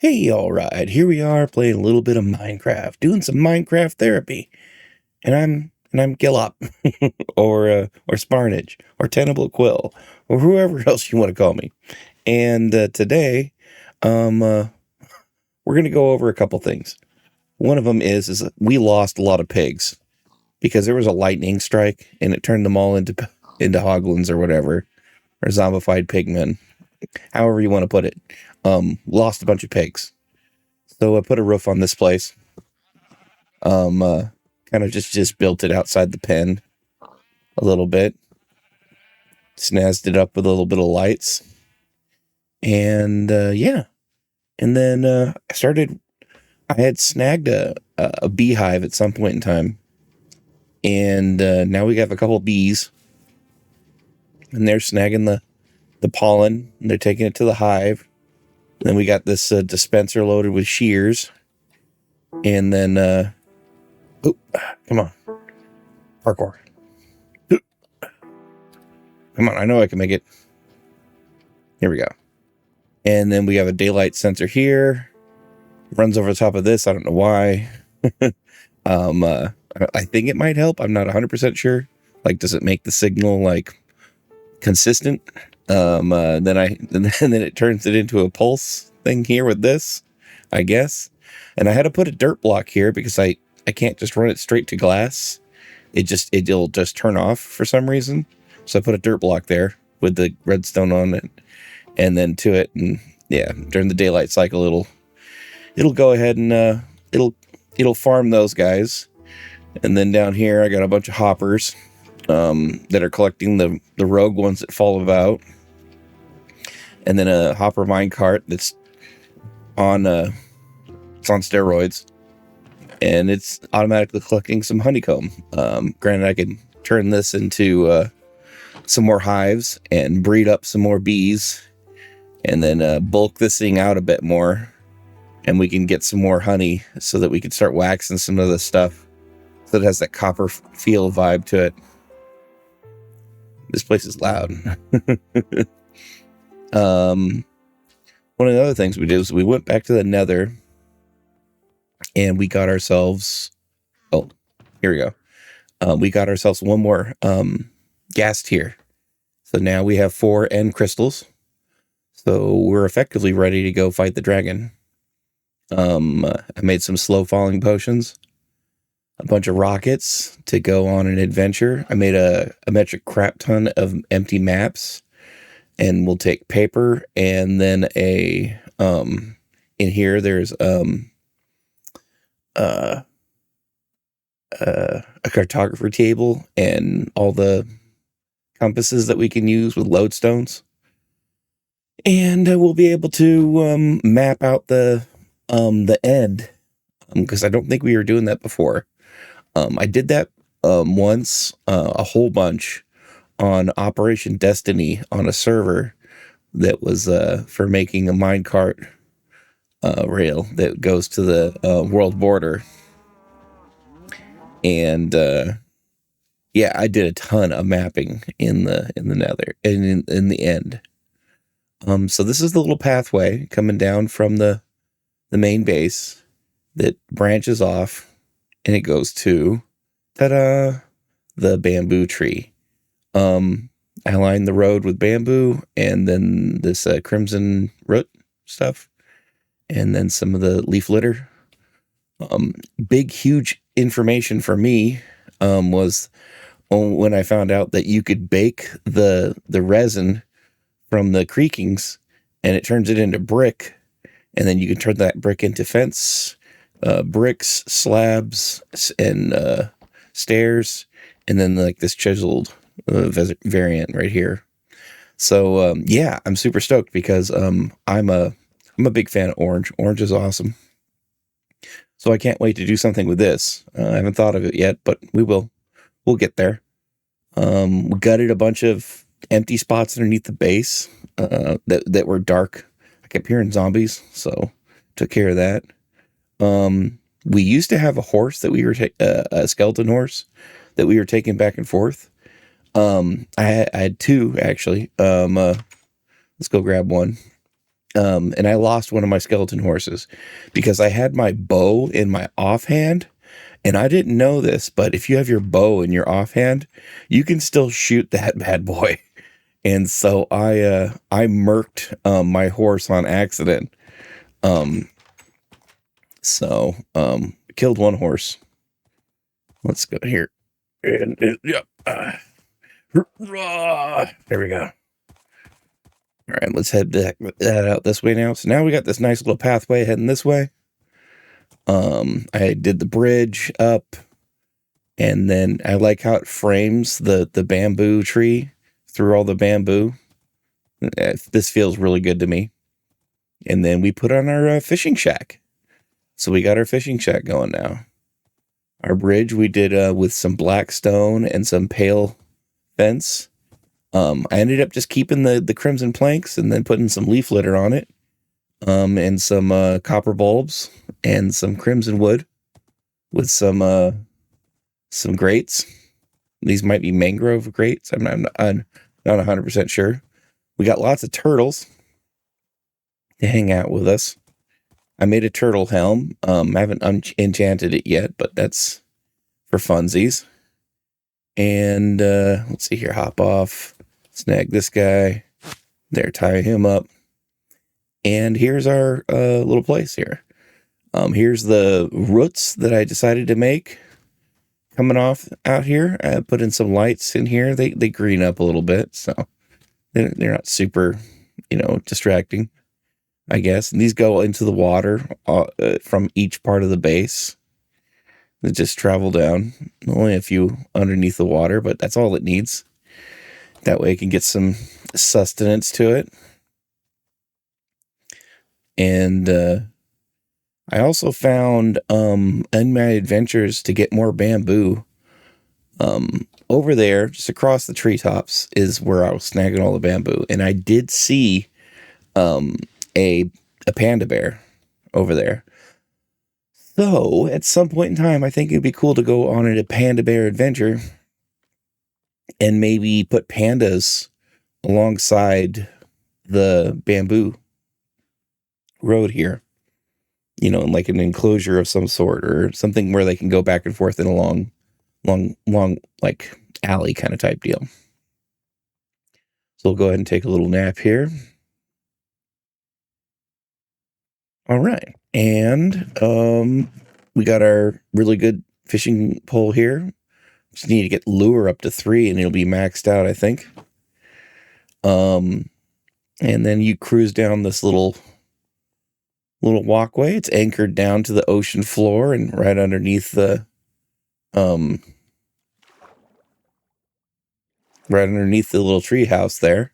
Hey, all right, here we are playing a little bit of Minecraft, doing some Minecraft therapy, and I'm Gillop, or Sparnage, or Tenable Quill, or whoever else you want to call me. And today, um, uh, we're gonna go over a couple things. One of them is that we lost a lot of pigs because there was a lightning strike and it turned them all into hoglins or whatever, or zombified pigmen, however you want to put it. Lost a bunch of pigs. So I put a roof on this place. Um, uh, Kind of just built it outside the pen a little bit, snazzed it up with a little bit of lights, and yeah. And then I had snagged a beehive at some point in time, and now we have a couple bees, and they're snagging the pollen, and they're taking it to the hive. And then we got this dispenser loaded with shears, and then oh, come on, parkour. Come on, I know I can make it. Here we go. And then we have a daylight sensor here. Runs over the top of this. I don't know why. I think it might help. I'm not 100% sure. Like, does it make the signal like consistent? Then it turns it into a pulse thing here with this, I guess. And I had to put a dirt block here because I can't just run it straight to glass. It'll just turn off for some reason. So I put a dirt block there with the redstone on it, and then to it, and yeah, during the daylight cycle, it'll go ahead and it'll farm those guys. And then down here, I got a bunch of hoppers that are collecting the rogue ones that fall about, and then a hopper minecart that's it's on steroids, and it's automatically collecting some honeycomb. Granted, I can turn this into some more hives and breed up some more bees, and then bulk this thing out a bit more, and we can get some more honey so that we can start waxing some of the stuff so it has that copper feel vibe to it. This place is loud. One of the other things we did was we went back to the nether and we got ourselves, oh, here we go. We got ourselves one more gas tier. So now we have 4 end crystals. So we're effectively ready to go fight the dragon. I made some slow falling potions, a bunch of rockets to go on an adventure. I made a metric crap ton of empty maps, and we'll take paper and then in here there's a cartography table and all the compasses that we can use with lodestones, and we'll be able to map out the end, because I don't think we were doing that before. I did that once, a whole bunch on Operation Destiny on a server that was for making a minecart rail that goes to the world border. And yeah, I did a ton of mapping in the nether and in the end. So this is the little pathway coming down from the main base that branches off, and it goes to the bamboo tree. I lined the road with bamboo, and then this crimson root stuff, and then some of the leaf litter. Big, huge information for me was when I found out that you could bake the resin from the creakings, and it turns it into brick, and then you can turn that brick into fence, bricks, slabs, and stairs, and then like this chiseled variant right here. So yeah, I'm super stoked because I'm a big fan of orange. Orange is awesome. So I can't wait to do something with this. I haven't thought of it yet, but we will. We'll get there. We gutted a bunch of empty spots underneath the base that were dark. I kept hearing zombies, so took care of that. We used to have a horse that we were a skeleton horse that we were taking back and forth. I had 2 actually. Let's go grab one. And I lost one of my skeleton horses because I had my bow in my offhand, and I didn't know this, but if you have your bow in your offhand, you can still shoot that bad boy. And so I murked my horse on accident. Um, Killed one horse. Let's go here. And yeah, there we go. All right, let's head that out this way now. So now we got this nice little pathway heading this way. I did the bridge up, and then I like how it frames the bamboo tree through all the bamboo. This feels really good to me. And then we put on our fishing shack. So we got our fishing shack going now. Our bridge we did with some black stone and some pale fence. I ended up just keeping the crimson planks and then putting some leaf litter on it. And some copper bulbs and some crimson wood with some grates. These might be mangrove grates. I'm not 100% sure. We got lots of turtles to hang out with us. I made a turtle helm. I haven't enchanted it yet, but that's for funsies. And let's see here. Hop off. Snag this guy. There, tie him up. And here's our little place here. Here's the roots that I decided to make coming off out here. I put in some lights in here. They green up a little bit, so they're not super, distracting, I guess. And these go into the water from each part of the base. They just travel down. Only a few underneath the water, but that's all it needs. That way it can get some sustenance to it. And I also found in my adventures to get more bamboo. Over there, just across the treetops, is where I was snagging all the bamboo. And I did see a panda bear over there. So at some point in time, I think it'd be cool to go on a panda bear adventure and maybe put pandas alongside the bamboo road here, in like an enclosure of some sort or something where they can go back and forth in a long like alley kind of type deal. So we'll go ahead and take a little nap here. All right. And we got our really good fishing pole here. Just need to get lure up to 3 and it'll be maxed out, I think. And then you cruise down this little walkway. It's anchored down to the ocean floor and right underneath the little tree house there.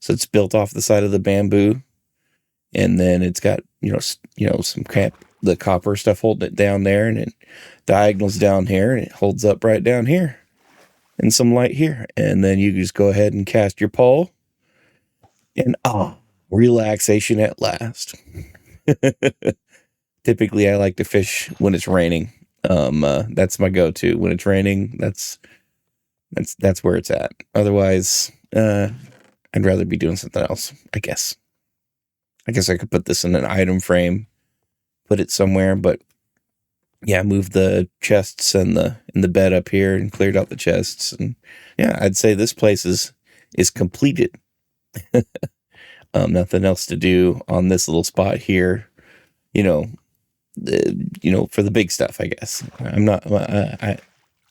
So it's built off the side of the bamboo, and then it's got some the copper stuff holding it down there, and it diagonals down here, and it holds up right down here, and some light here, and then you just go ahead and cast your pole, and relaxation at last. Typically, I like to fish when it's raining. That's my go-to. When it's raining, that's where it's at. Otherwise, I'd rather be doing something else, I guess. I guess I could put this in an item frame, put it somewhere, but yeah, move the chests and the bed up here and cleared out the chests. And yeah, I'd say this place is completed. Nothing else to do on this little spot here, for the big stuff, I guess.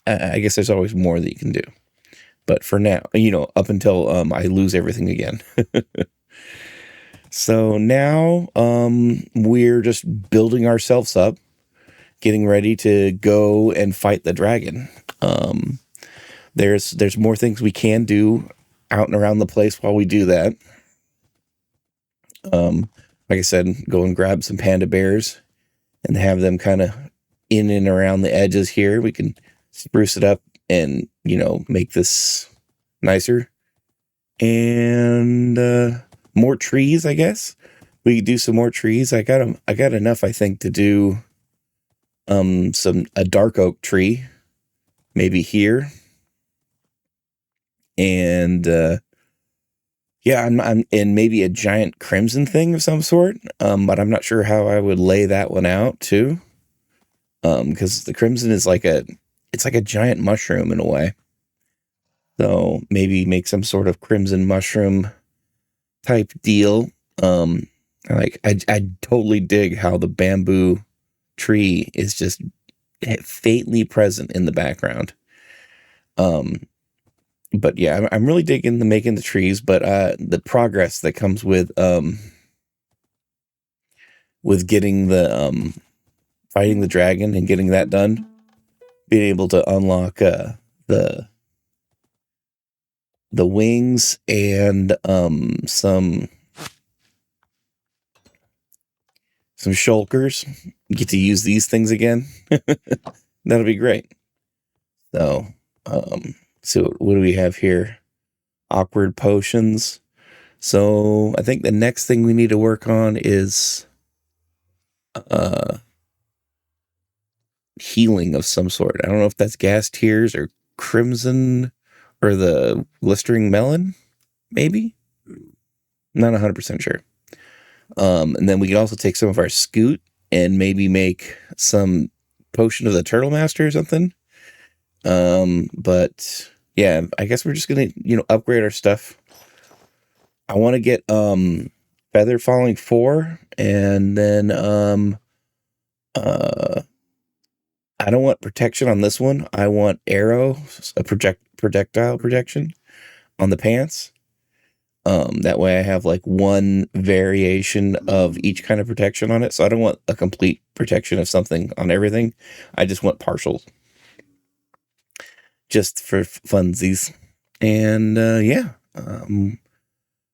I guess there's always more that you can do. But for now, up until I lose everything again. So now we're just building ourselves up, getting ready to go and fight the dragon. There's more things we can do out and around the place while we do that. Like I said, go and grab some panda bears and have them kind of in and around the edges here. We can spruce it up and, make this nicer. And more trees, I guess. We could do some more trees. I got enough, I think, to do a dark oak tree, maybe here. And Yeah, I'm and maybe a giant crimson thing of some sort. But I'm not sure how I would lay that one out too. Because the crimson is it's like a giant mushroom in a way. So maybe make some sort of crimson mushroom type deal. I totally dig how the bamboo tree is just faintly present in the background. Um, but yeah, I'm really digging the making the trees, but the progress that comes with getting the fighting the dragon and getting that done, being able to unlock the the wings and some shulkers, get to use these things again. That'll be great. So, so what do we have here? Awkward potions. So I think the next thing we need to work on is uh healing of some sort. I don't know if that's gas tears or crimson or the blistering melon, maybe. Not 100% sure. And then we can also take some of our scoot and maybe make some potion of the turtle master or something. But yeah, I guess we're just gonna, upgrade our stuff. I want to get feather falling 4, and then uh I don't want protection on this one. I want arrow, a projectile protection on the pants. That way I have like one variation of each kind of protection on it. So I don't want a complete protection of something on everything. I just want partial, just for funsies. And yeah,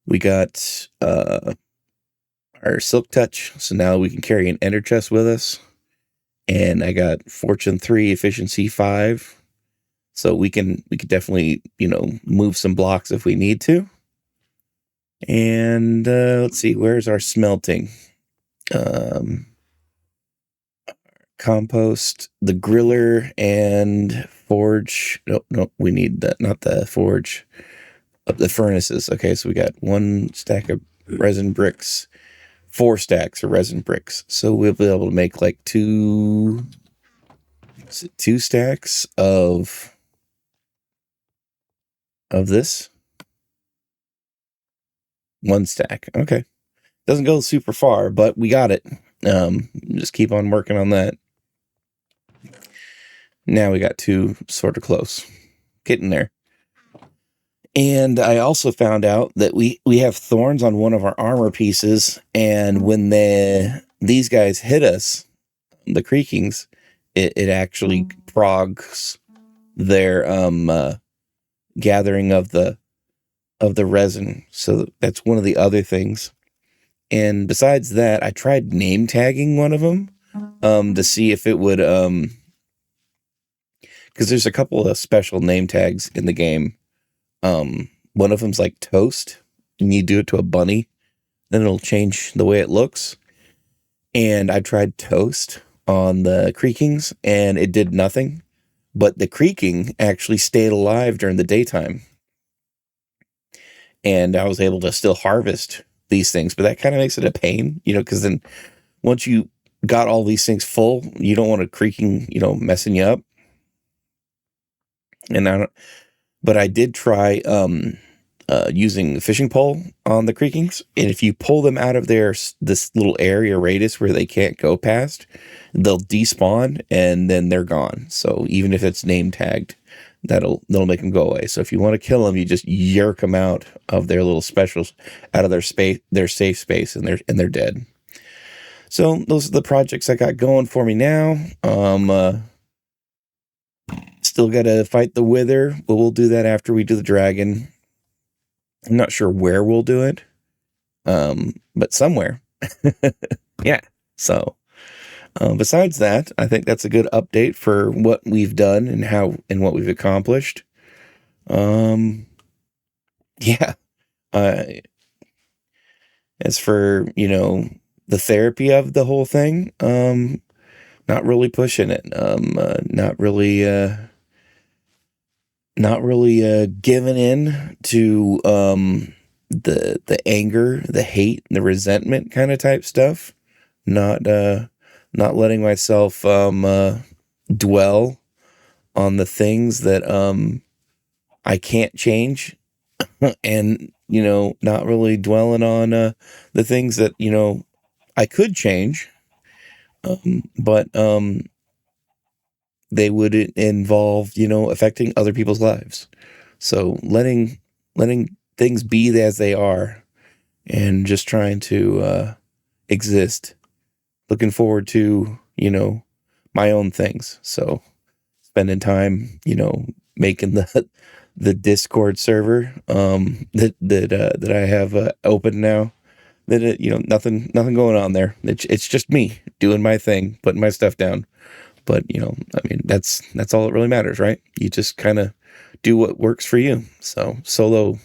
we got our silk touch, so now we can carry an ender chest with us. And I got fortune 3, efficiency 5, so we could definitely move some blocks if we need to. And let's see, where's our smelting? Compost, the griller, and forge. No, we need that, not the forge. The furnaces. Okay, so we got 1 stack of resin bricks, 4 stacks of resin bricks. So we'll be able to make like 2 stacks of this. 1 stack. Okay. Doesn't go super far, but we got it. Just keep on working on that. Now we got 2 sort of close. Getting there. And I also found out that we have thorns on one of our armor pieces, and when these guys hit us, the creakings, it actually progs their gathering of the resin. So that's one of the other things. And besides that, I tried name tagging one of them to see if it would because there's a couple of special name tags in the game. One of them's like toast, and you do it to a bunny, then it'll change the way it looks. And I tried toast on the creakings, and it did nothing. But the creaking actually stayed alive during the daytime. And I was able to still harvest these things, but that kind of makes it a pain, because then once you got all these things full, you don't want a creaking, messing you up. But I did try using the fishing pole on the creakings, and if you pull them out of this little area radius where they can't go past, they'll despawn and then they're gone. So even if it's name tagged, that'll make them go away. So if you want to kill them, you just yerk them out of their little specials, out of their space, their safe space, and they're dead. So those are the projects I got going for me now. Still got to fight the wither, but we'll do that after we do the dragon. I'm not sure where we'll do it, but somewhere. Yeah. So besides that, I think that's a good update for what we've done and what we've accomplished. Yeah. As for, the therapy of the whole thing, not really pushing it. Not really giving in to the anger, the hate, the resentment kind of type stuff. Not not letting myself dwell on the things that I can't change, and not really dwelling on the things that I could change, but they would involve affecting other people's lives. So letting things be as they are, and just trying to exist. Looking forward to my own things. So spending time making the Discord server that I have open now. That nothing going on there. It's just me doing my thing, putting my stuff down. But I mean, that's all that really matters, right? You just kind of do what works for you. So solo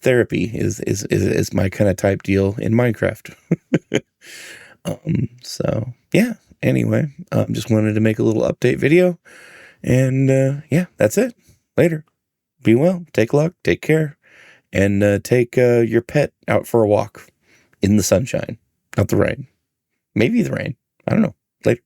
therapy is my kind of type deal in Minecraft. So yeah. Anyway, just wanted to make a little update video, and yeah, that's it. Later. Be well. Take luck. Take care, and take your pet out for a walk in the sunshine, not the rain. Maybe the rain. I don't know. Later.